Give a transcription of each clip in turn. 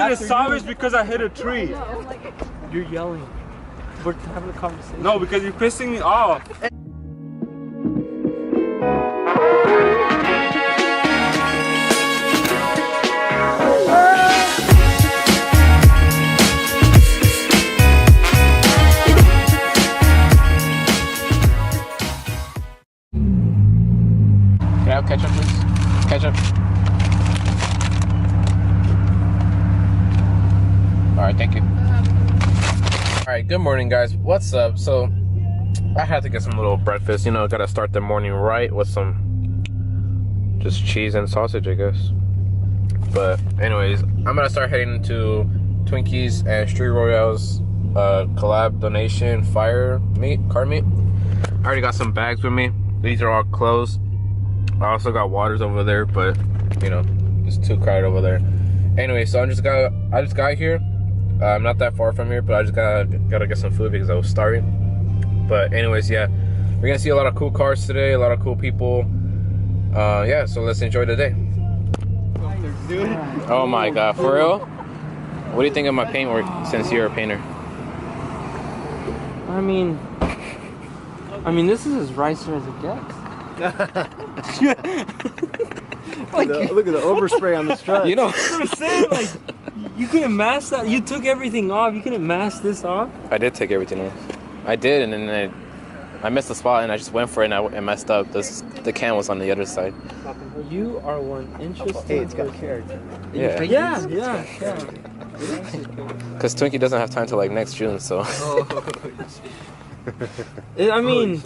did it salvage because I hit a tree. You're yelling. We're having a conversation. No, because you're pissing me off. Can I have ketchup, please? Ketchup. Alright, thank you. Alright, good morning, guys. What's up? So, I had to get some little breakfast. You know, gotta start the morning right with some just cheese and sausage, I guess. But, anyways, I'm gonna start heading to Twinkies and Street Royale's collab donation car meet. I already got some bags with me. These are all closed. I also got waters over there, but you know, it's too crowded over there. Anyway, so I just got here. I'm not that far from here, but I just gotta get some food because I was starving. But anyways, yeah, we're gonna see a lot of cool cars today, a lot of cool people. Yeah, so let's enjoy the day. Oh my god, for real? What do you think of my paintwork since you're a painter? I mean, this is as ricer as it gets. Like, look at the overspray on the strut. You know what I'm saying? Like, you couldn't mask that. You took everything off. You couldn't mask this off. I did take everything off. I did, and then I missed the spot, and I just went for it, and I messed up. The can was on the other side. You are one interesting. Hey, it's got character. Yeah. Yeah. Because Twinkie doesn't have time till like next June, so. I mean.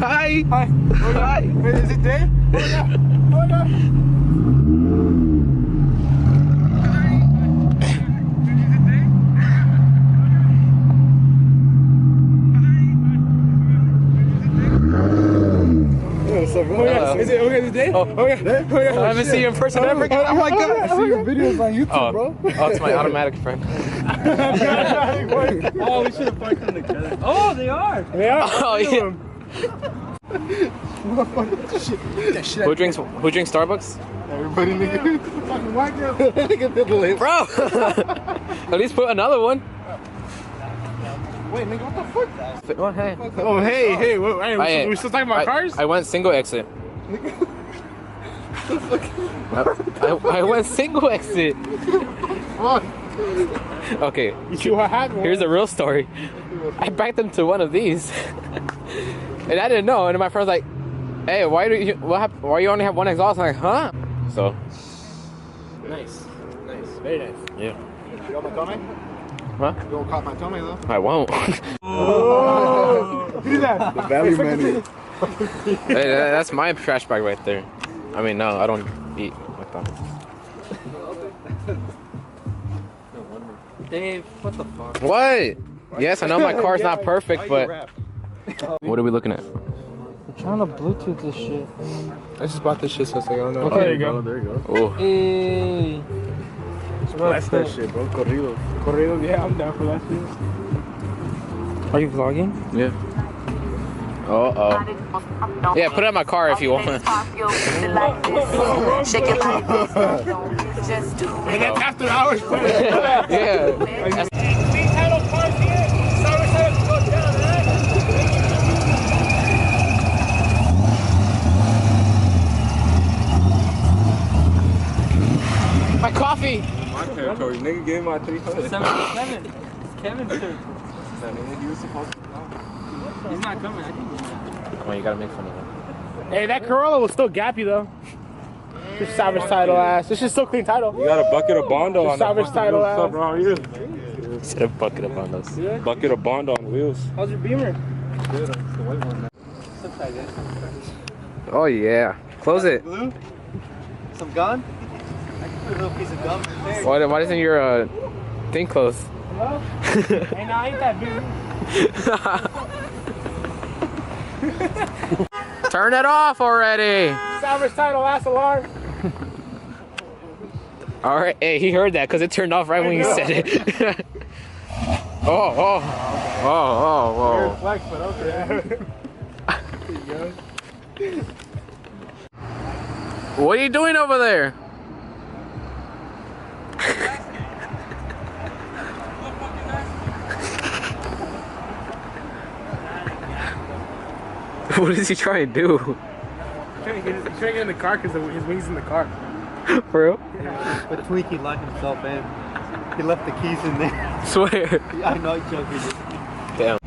Hi. Hi. Hi. Wait, is it Dave? Oh no. Is it okay today? Oh, okay. I haven't seen you in person ever. Oh my god, I see your videos on YouTube, bro. Oh, it's my automatic friend. Oh, we should have parked them together. Oh, they are. They are. Oh yeah. Who drinks Starbucks? Everybody, nigga. Fucking white girl. Nigga, feel the lane. Bro, at least put another one. Wait, nigga, what the fuck? Oh hey. Oh hey, hey, we still talking about cars? I went single exit. I went single exit. Okay. Here's a real story. I backed into one of these, and I didn't know. And my friend's like, "Hey, why you only have one exhaust?" I'm like, "Huh?" So. Nice, very nice. Yeah. You want my tummy? Huh? You won't caught my tummy though. I won't. Oh! Look at that. The value menu. Hey, that's my trash bag right there. I mean, no, I don't eat McDonald's. Dave, what the fuck? What? Yes, I know my car's not perfect, but what are we looking at? I'm trying to Bluetooth this shit. I just bought this shit, so it's like, I don't know. Okay. There you go. There you go. Oh. Hey. Blast that shit, bro. Corridos, yeah, I'm down for that shit. Are you vlogging? Yeah. Oh. Yeah, put it in my car if you want. And that's after hours. Yeah. My coffee. My territory. Nigga gave my 300. Kevin. It's Kevin's turn. He was supposed to come. He's not coming. I think he's not. Come on, you gotta make fun of him. Hey, that Corolla was still gappy though. Just salvage title ass. This is still clean title. You got a bucket of Bondo on salvage title What's up ass. around here? Instead of bucket up on those. Bucket of Bondo on wheels. How's your Beamer? Good, the white one. Oh yeah. Close it. Glue? Some gun? I can put a little piece of gum in there. Why doesn't your thing close? Hello? Hey, no, ain't that big. Turn it off already. Salvage title, last alarm. All right, hey, he heard that because it turned off right when you said it. oh, whoa. Flex, but okay. What are you doing over there? What is he trying to do? He's trying to get in the car because his wings in the car. For real? Yeah. But Twinkie locked himself in. He left the keys in there. Swear. I know, I'm joking. Damn.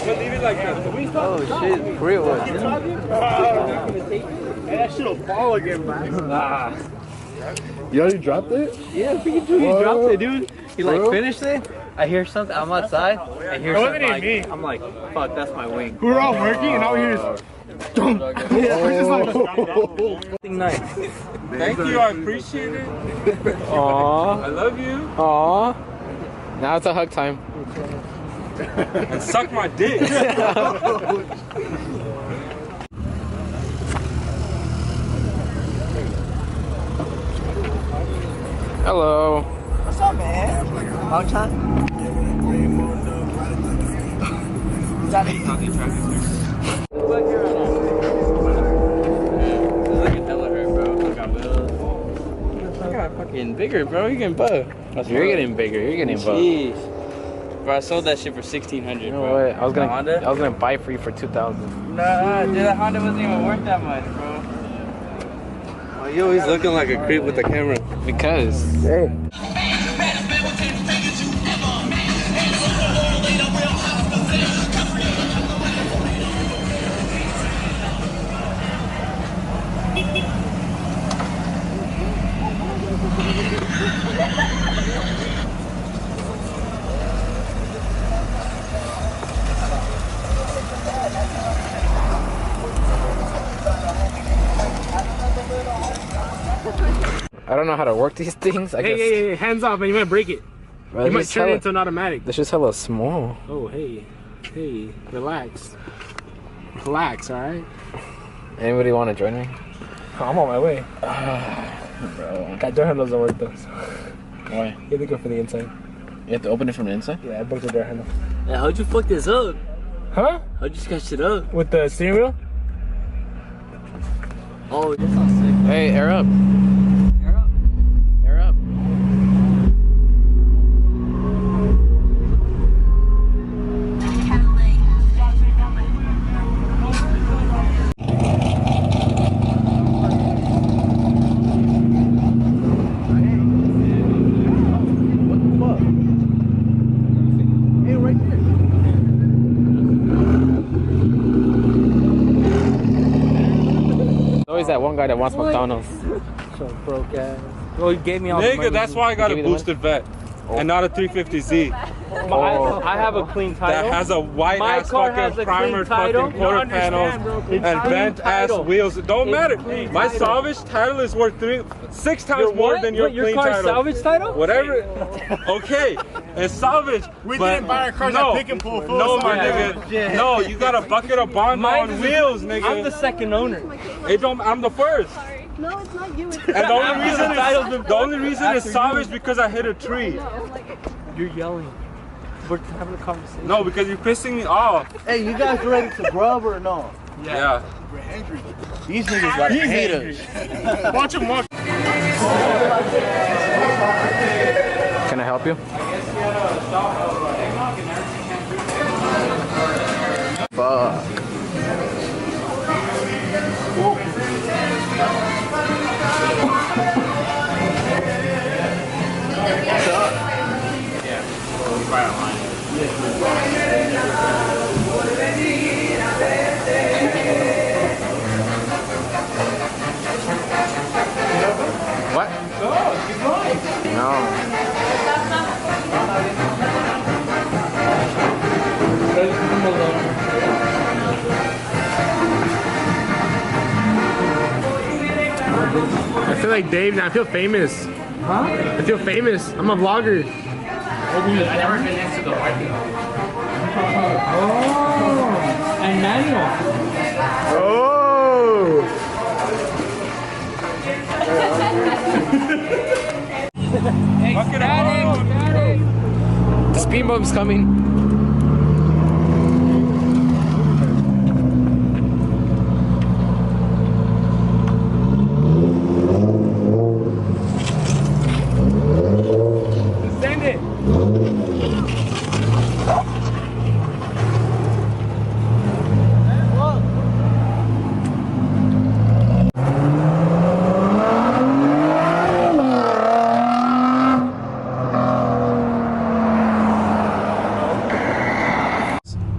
Oh shit, for real. Hey, that shit'll fall again, man. You already dropped it? Yeah, Pikachu, he dropped it, dude. He like finished it. I hear something. I'm outside. I hear It wasn't something like, even me. I'm like, fuck, that's my wing. We were all working and all we hear is dunk. We're just like, Nice. Thank you, I appreciate it. Aww. I love you. Aww. Now it's a hug time. And suck my dick. Hello. What's up, man? Long time? Fucking bigger, bro. You getting buff. You're getting bigger. You're getting buff. Jeez. Bro, I sold that shit for 1,600. You know bro. what? I was The Honda? gonna buy for you for 2,000. Nah, dude, that Honda wasn't even worth that much, bro. Oh, you always looking like a creep with the camera. Because. Hey. I don't know how to work these things. I guess. hey, hands off, man. You might break it. Bro, You might this turn it hella- into an automatic. This is hella small. Oh, hey, relax. Relax, alright? Anybody want to join me? I'm on my way. Bro. That door handle doesn't work though. Why? You have to go for the inside. You have to open it from the inside? Yeah, I broke the door handle. Yeah, how'd you fuck this up? Huh? How'd you scratch it up? With the steering wheel? Oh, that sounds sick. Hey, air up. Air up. Air up. Always that one guy that wants McDonald's. So broke ass. Well, he gave me all the money. Nigga, that's why I got a Give me the boosted vet. And not a 350Z. I have a clean title. That has a white My ass car has fucking a clean primer title. fucking quarter You don't understand, panels bro. and Clean bent ass title. wheels. It don't It's matter. clean My title. salvage title is worth 6 times Your more what? than your What, your clean car's title. salvage title? Whatever. Okay, it's salvage. We but didn't buy our cars no, at Pick and Pull full No, of my salvage. nigga. No, you got a bucket of Bondo Mine on is- wheels, nigga. I'm the second owner. It don't. I'm the first. No, it's not you. It's And the only reason After is you. salvage because I hit a tree. You're yelling. We're having a conversation. No, because you're pissing me off. Hey, you guys ready to grub or no? Yeah. These niggas like haters. Watch him walk. Can I help you? Fuck. What? No. like Dave now. I feel famous. Huh? I feel famous. I'm a vlogger. I never been next to the parking lot. Oh, and manual. Oh! Fuck it up. The speed bump's coming. Send it.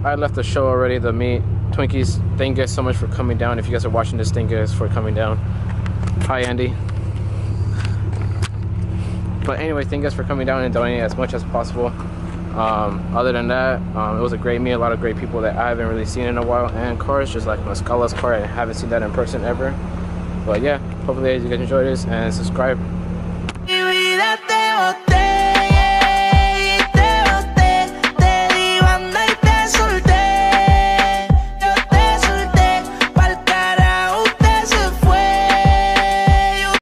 I left the show already, the meet. Twinkies, thank you guys so much for coming down. If you guys are watching this, thank you guys for coming down. Hi, Andy. But anyway, thank you guys for coming down and donating as much as possible. Other than that, it was a great meet. A lot of great people that I haven't really seen in a while. And cars, just like Muscala's car, I haven't seen that in person ever. But yeah, hopefully you guys enjoyed this and subscribe.